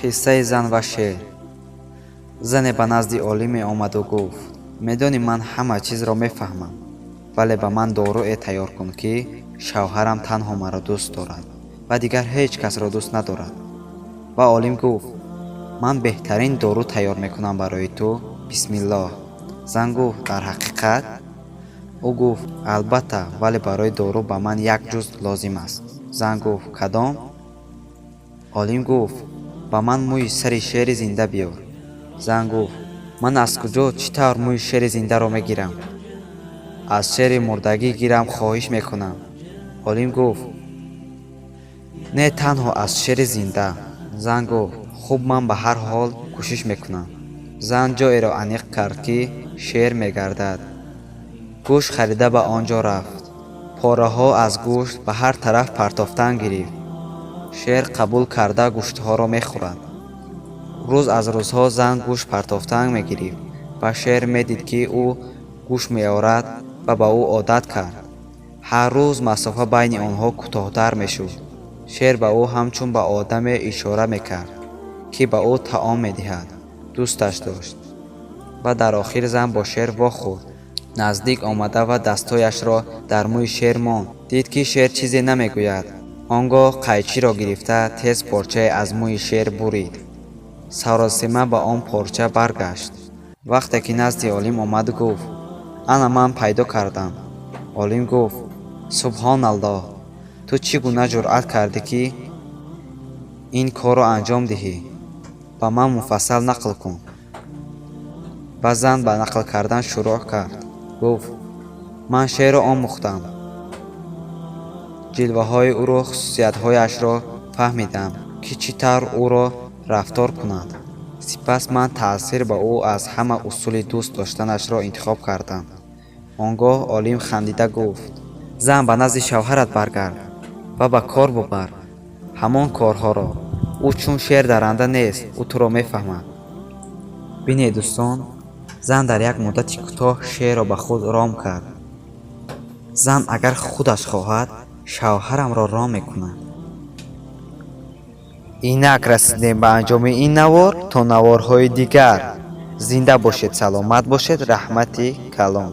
қиссаи зан ва шер. зане ба назди олиме омаду гуфт: медонӣ ман ҳама чизро мефаҳмам, вале ба ман доруе тайёр кун, ки шавҳарам танҳо маро дӯст дорад ва дигар ҳеҷ касро дӯст надорад. ва олим гуфт: ман беҳтарин дору тайёр мекунам барои ту. бисмиллоҳ. зан гуфт: дар ҳақиқат? ӯ гуфт: албатта, вале барои дору ба ман як ҷуз лозим аст. зан гуфт: кадом? олим гуфт: ба ман мӯи сари шери зинда биёр. зан гуфт: ман аз куҷо чӣ тавр мӯи шери зиндаро мегирам? аз шери мурдагӣ гирам, хоҳиш мекунам. олим гуфт: не танҳо аз шери зинда. зан гуфт: хуб, ман ба ҳар ҳол кӯшиш мекунам. зан ҷоеро аниқ кард, ки шер мегардад. гӯшт харида ба он ҷо рафт. пораҳо аз гӯшт ба ҳар тараф партофтан гирифт. шер қабул карда гӯштҳоро мехӯрад. рӯз аз рӯзҳо зан гӯшт партофтан мегирифт ва шер медид, ки ӯ гӯшт меорад ва ба ӯ одат кард. ҳар рӯз масофа байни онҳо кӯтоҳтар мешуд. шер ба ӯ ҳамчун ба одаме ишора мекард, ки ба ӯ таом медиҳад. дӯсташ дошт. ва дар охир зан бо шер вохӯрд. наздик омада ва дастҳояшро дар мӯи шер монд. дид, ки шер чизе намегӯяд. он гоҳ қайчиро гирифта тез порчае аз мӯи шер бурид. саросима ба он порча баргашт. вақте ки назди олим омад, гуфт: ана ман пайдо кардам. олим гуфт: субҳоналлоҳ, ту чӣ гуна ҷуръат кардӣ, ки ин корро анҷом диҳӣ? ба ман муфассал нақл кун. ва зан ба нақл кардан шурӯъ кард. гуфт: ман шерро омӯхтам. ҷилваҳои ӯро, хусусиятҳояшро фаҳмидам, ки чӣ тавр ӯро рафтор кунад. сипас ман таъсир ба ӯ аз ҳама усули дӯст доштанашро интихоб кардам. он гоҳ олим хандида гуфт: зан, ба назди шавҳарат баргард ва ба кор бубар ҳамон корҳоро. ӯ чун шер даранда нест, ӯ туро мефаҳмад. бинед дӯстон, зан дар як муддати кӯтоҳ шерро ба худ ром кард. зан агар худаш хоҳад, шавҳарамро ром мекунад. инак расидем ба анҷоми ин навор. то наворҳои дигар. зинда бошед, саломат бошед. раҳмати калом.